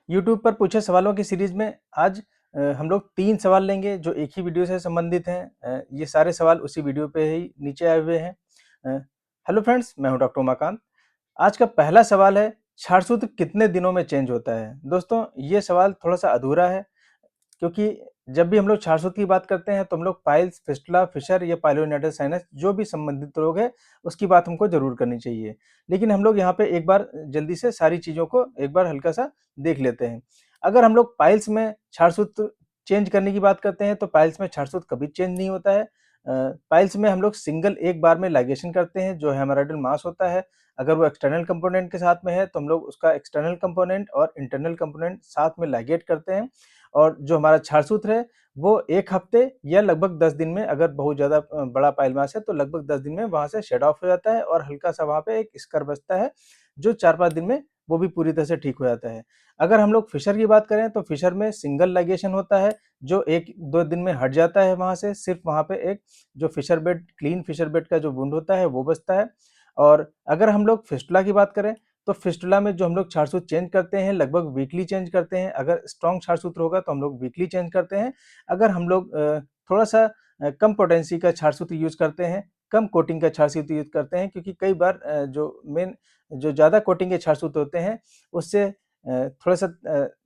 YouTube पर पूछे सवालों की सीरीज में आज हम लोग 3 सवाल लेंगे जो एक ही वीडियो से संबंधित हैं। ये सारे सवाल उसी वीडियो पे ही नीचे आए हुए हैं। हेलो फ्रेंड्स, मैं हूं डॉक्टर उमाकांत। आज का पहला सवाल है, क्षारसूत्र कितने दिनों में चेंज होता है? दोस्तों, ये सवाल थोड़ा-सा अधूरा है क्योंकि जब भी हम लोग क्षारसूत्र की बात करते हैं तो हम लोग पाइल्स, फिस्टुला, फिशर या पाइलोनेटल साइनस जो भी संबंधित रोग है उसकी बात हमको ज़रूर करनी चाहिए। लेकिन हम लोग यहाँ पे एक बार जल्दी से सारी चीज़ों को एक बार हल्का-सा देख लेते हैं। अगर हम लोग पाइल्स में क्षारसूत्र चेंज करने की बात करते हैं तो पाइल्स में क्षारसूत्र कभी चेंज नहीं होता है। पाइल्स में हम लोग सिंगल एक बार में लाइगेशन करते हैं जो हेमोरॉयडल मास होता है। अगर वो एक्सटर्नल कंपोनेंट के साथ में है तो हम लोग उसका एक्सटर्नल कंपोनेंट और इंटरनल कंपोनेंट साथ में लाइगेट करते हैं। और जो हमारा क्षारसूत्र है वो 1 हफ्ते या लगभग 10 दिन में, अगर बहुत ज़्यादा बड़ा पाइल मास है तो लगभग 10 दिन में वहाँ से शेड ऑफ हो जाता है और हल्का-सा वहाँ पे एक स्कर बचता है, जो 4-5 दिन में वो भी पूरी तरह से ठीक हो जाता है। अगर हम लोग फिशर की बात करें तो फिशर में सिंगल लाइगेशन होता है, जो 1-2 दिन में हट जाता है वहाँ से, सिर्फ़ वहाँ पे एक जो fissure bed, clean fissure bed का जो वुंड होता है वो बचता है। और अगर हम लोग फिस्टुला की बात करें तो फिस्टुला में जो हम लोग क्षारसूत्र चेंज करते हैं लगभग वीकली चेंज करते हैं। अगर स्ट्रॉन्ग क्षारसूत्र होगा तो हम लोग वीकली चेंज करते हैं। अगर हम लोग थोड़ा-सा कम पोटेंसी का क्षारसूत्र यूज़ करते हैं, कम कोटिंग का क्षारसूत्र यूज़ करते हैं, क्योंकि कई बार जो ज़्यादा कोटिंग के क्षारसूत्र होते हैं उससे थोड़ा-सा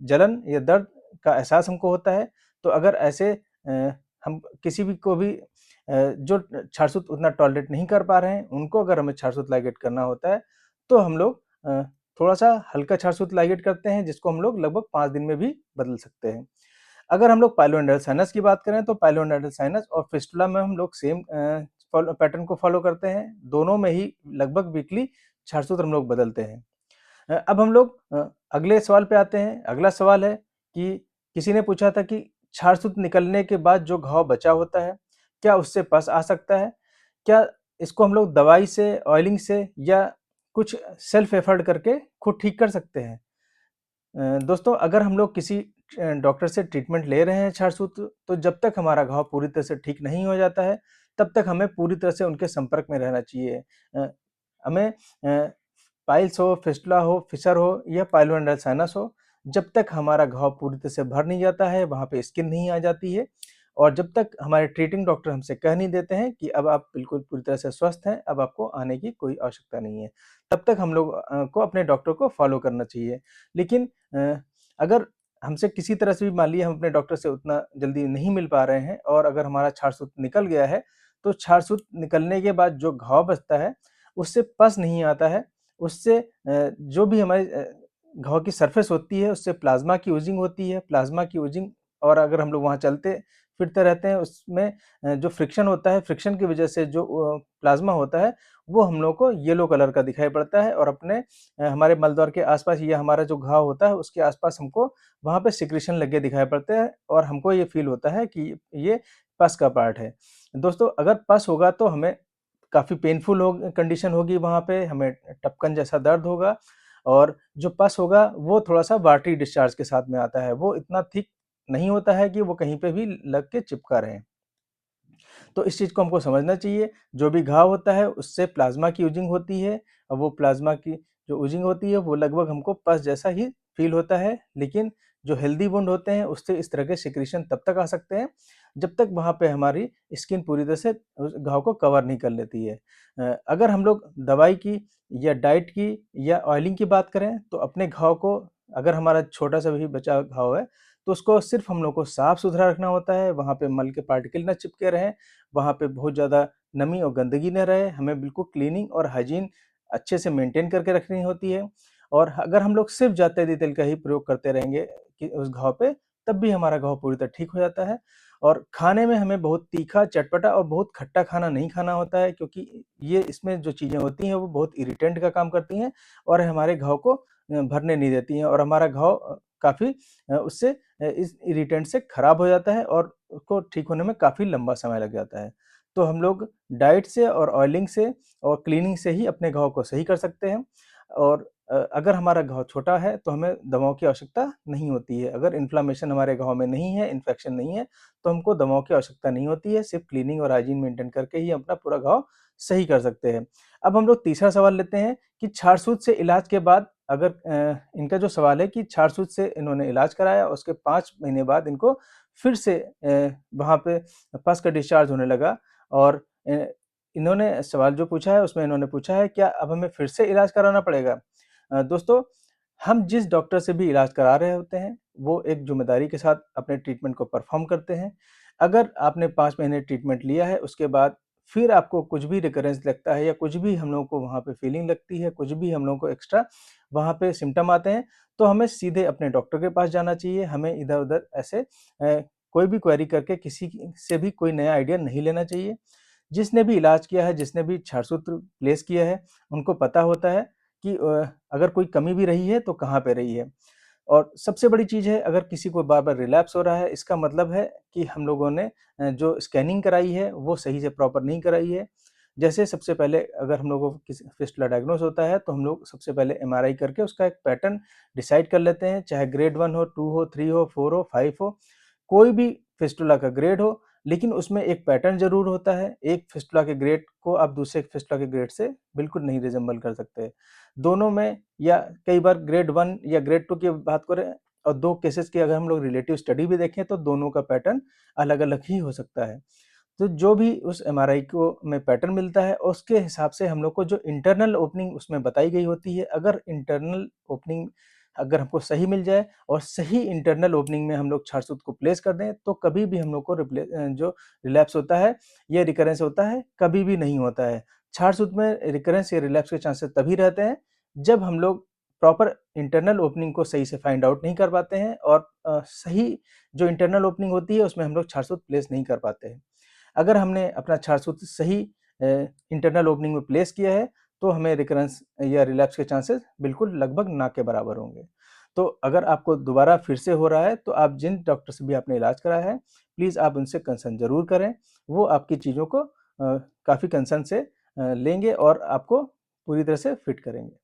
जलन या दर्द का एहसास हमको होता है। तो अगर ऐसे हम किसी भी को भी जो क्षारसूत्र उतना टॉलरेट नहीं कर पा रहे हैं, उनको अगर हमें क्षारसूत्र लाइगेट करना होता है तो हम लोग थोड़ा-सा हल्का क्षारसूत्र लाइगेट करते हैं, जिसको हम लोग लगभग 5 दिन में भी बदल सकते हैं। अगर हम लोग पाइलोनेटल साइनस की बात करें तो पाइलोनेटल साइनस और फिस्टुला में हम लोग सेम फॉलो पैटर्न को फॉलो करते हैं। दोनों में ही लगभग वीकली क्षारसूत्र हम लोग बदलते हैं। अब हम लोग अगले सवाल पे आते हैं। अगला सवाल है कि किसी ने पूछा था कि क्षारसूत्र निकलने के बाद जो घाव बचा होता है, क्या उससे पस आ सकता है? क्या इसको हम लोग दवाई से, ऑयलिंग से या कुछ सेल्फ एफर्ट करके खुद ठीक कर सकते हैं? दोस्तों, अगर हम लोग किसी डॉक्टर से ट्रीटमेंट ले रहे हैं क्षारसूत्र, तो जब तक हमारा घाव पूरी तरह से ठीक नहीं हो जाता है, तब तक हमें पूरी तरह से उनके संपर्क में रहना चाहिए। हमें पाइल्स हो, फिस्टुला हो, फिशर हो या पाइलोनेटल साइनस हो, जब तक हमारा घाव पूरी तरह से भर नहीं जाता है, वहाँ पे स्किन नहीं आ जाती है और जब तक हमारे ट्रीटिंग डॉक्टर हमसे कह नहीं देते हैं कि अब आप बिल्कुल पूरी तरह से स्वस्थ हैं, अब आपको आने की कोई आवश्यकता नहीं है, तब तक हम लोग को अपने डॉक्टर को फॉलो करना चाहिए। लेकिन अगर हमसे किसी तरह से भी मान लीजिए हम अपने डॉक्टर से उतना जल्दी नहीं मिल पा रहे हैं और अगर हमारा क्षारसूत्र निकल गया है, तो क्षारसूत्र निकलने के बाद जो घाव बचता है, उससे पस नहीं आता है। उससे जो भी हमारे घाव की सरफेस होती है, उससे प्लाज़्मा की ओजिंग होती है। प्लाज़्मा की ओजिंग और अगर हम लोग वहाँ चलते-फिरते रहते हैं, उसमें जो फ्रिक्शन होता है, फ्रिक्शन की वजह से जो प्लाज़्मा होता है, वो हम लोग को येलो कलर का दिखाई पड़ता है और अपने हमारे मलद्वार के आस-पास या हमारा जो घाव होता है, उसके आस-पास हमको वहाँ पे सिक्रीशन लगे दिखाई पड़ते हैं और हमको ये फ़ील होता है कि ये पस का पार्ट है। दोस्तों, अगर पस होगा तो हमें काफ़ी पेनफुल हो कंडीशन होगी वहाँ पे, हमें टपकन जैसा दर्द होगा और जो पस होगा वो थोड़ा-सा वाटरी डिस्चार्ज के साथ में आता है। वो इतना थिक नहीं होता है कि वो कहीं पे भी लग के चिपका रहे। तो इस चीज़ को हमको समझना चाहिए, जो भी घाव होता है उससे प्लाज़्मा की ओजिंग होती है और वो प्लाज़्मा की जो ओजिंग होती है वो लगभग हमको पस जैसा ही फ़ील होता है। लेकिन जो हेल्दी वुंड होते हैं उससे इस तरह के सिक्रीशन तब तक आ सकते हैं, जब तक वहाँ पे हमारी स्किन पूरी तरह से उस घाव को कवर नहीं कर लेती है। अगर हम लोग दवाई की या डाइट की या ऑयलिंग की बात करें तो अपने घाव को, अगर हमारा छोटा-सा भी बचा घाव है, तो उसको सिर्फ़ हम लोग को साफ-सुथरा रखना होता है, वहाँ पे मल के पार्टिकल ना चिपके रहें, वहाँ पे बहुत ज़्यादा नमी और गंदगी न रहे, हमें बिल्कुल क्लीनिंग और हाइजीन अच्छे से मेंटेन करके रखनी होती है। और अगर हम लोग सिर्फ़ जाते-दी तेल का ही प्रयोग करते रहेंगे कि उस घाव पे, तब भी हमारा घाव पूरी तरह ठीक हो जाता है। और खाने में हमें बहुत तीखा, चटपटा और बहुत खट्टा खाना नहीं खाना होता है, क्योंकि ये इसमें जो चीज़ें होती हैं वो बहुत इरिटेंट का काम करती हैं और हमारे घाव को भरने नहीं देती हैं और हमारा घाव काफ़ी उससे इस इरिटेंट से खराब हो जाता है और उसको ठीक होने में काफ़ी लंबा समय लग जाता है। तो हम लोग डाइट से और ऑयलिंग से और क्लीनिंग से ही अपने घाव को सही कर सकते हैं और अगर हमारा घाव छोटा है तो हमें दवाओं की आवश्यकता नहीं होती है। अगर इन्फ्लेमेशन हमारे घाव में नहीं है, इन्फेक्शन नहीं है, तो हमको दवाओं की आवश्यकता नहीं होती है, सिर्फ़ क्लीनिंग और हाइजीन मेंटेन करके ही अपना पूरा घाव सही कर सकते हैं। अब हम लोग तीसरा सवाल लेते हैं कि क्षारसूत्र से इलाज के बाद अगर इनका जो सवाल है कि छाछ-सूत से इन्होंने इलाज कराया, उसके 5 महीने बाद इनको फिर से वहाँ पे पस का डिस्चार्ज होने लगा और इन्होंने सवाल जो पूछा है उसमें इन्होंने पूछा है क्या अब हमें फिर से इलाज कराना पड़ेगा? दोस्तों, हम जिस डॉक्टर से भी इलाज करा रहे होते हैं, वो एक ज़िम्मेदारी के साथ अपने ट्रीटमेंट को परफ़ॉर्म करते हैं। अगर आपने 5 महीने ट्रीटमेंट लिया है, उसके बाद फिर आपको कुछ भी रिकरेंस लगता है या कुछ भी हम लोगों को वहाँ पे फीलिंग लगती है, कुछ भी हम लोगों को एक्स्ट्रा वहाँ पे सिम्पटम आते हैं, तो हमें सीधे अपने डॉक्टर के पास जाना चाहिए। हमें इधर-उधर ऐसे कोई भी क्वेरी करके किसी से भी कोई नया आइडिया नहीं लेना चाहिए। जिसने भी इलाज किया है, जिसने भी छारसूत्र प्लेस किया है, उनको पता होता है कि अगर कोई कमी भी रही है तो कहाँ पे रही है। और सबसे बड़ी चीज़ है अगर किसी को बार-बार रिलैप्स हो रहा है, इसका मतलब है कि हम लोगों ने जो स्कैनिंग कराई है वो सही से प्रॉपर नहीं कराई है। जैसे सबसे पहले अगर हम लोगों को किसी फिस्टुला डायग्नोस होता है तो हम लोग सबसे पहले एमआरआई करके उसका एक पैटर्न डिसाइड कर लेते हैं, चाहे ग्रेड 1 हो, 2 हो, 3 हो, 4 हो, 5 हो, कोई भी फिस्टुला का ग्रेड हो, लेकिन उसमें एक पैटर्न ज़रूर होता है। एक फिस्टुला के ग्रेड को आप दूसरे फिस्टुला के ग्रेड से बिल्कुल नहीं रिज़ेम्बल कर सकते। दोनों में या कई बार ग्रेड 1 या ग्रेड 2 की बात करें और 2 केसेस की अगर हम लोग रिलेटिव स्टडी भी देखें तो दोनों का पैटर्न अलग-अलग ही हो सकता है। तो जो भी उस एमआरआई को में पैटर्न मिलता है उसके हिसाब से हम लोग को जो इंटरनल ओपनिंग उसमें बताई गई होती है, अगर इंटरनल ओपनिंग अगर हमको सही मिल जाए और सही इंटरनल ओपनिंग में हम लोग छारसूत को प्लेस कर दें, तो कभी भी हम लोग को जो रिलैप्स होता है या रिकरेंस होता है, कभी भी नहीं होता है। छारसूत में रिकरेंस या रिलैप्स के चांसेस तभी रहते हैं, जब हम लोग प्रॉपर इंटरनल ओपनिंग को सही से फाइंड आउट नहीं कर पाते हैं और सही जो इंटरनल ओपनिंग होती है, उसमें हम लोग छारसूत प्लेस नहीं कर पाते हैं। अगर हमने अपना छारसूत्र सही इंटरनल ओपनिंग में प्लेस किया है, तो हमें रिकरेंस या रिलैप्स के चांसेस बिल्कुल लगभग ना के बराबर होंगे। तो अगर आपको दोबारा फिर से हो रहा है, तो आप जिन डॉक्टर से भी आपने इलाज कराया है, प्लीज़ आप उनसे कंसर्न ज़रूर करें। वो आपकी चीज़ों को काफ़ी कंसर्न से लेंगे और आपको पूरी तरह से फिट करेंगे।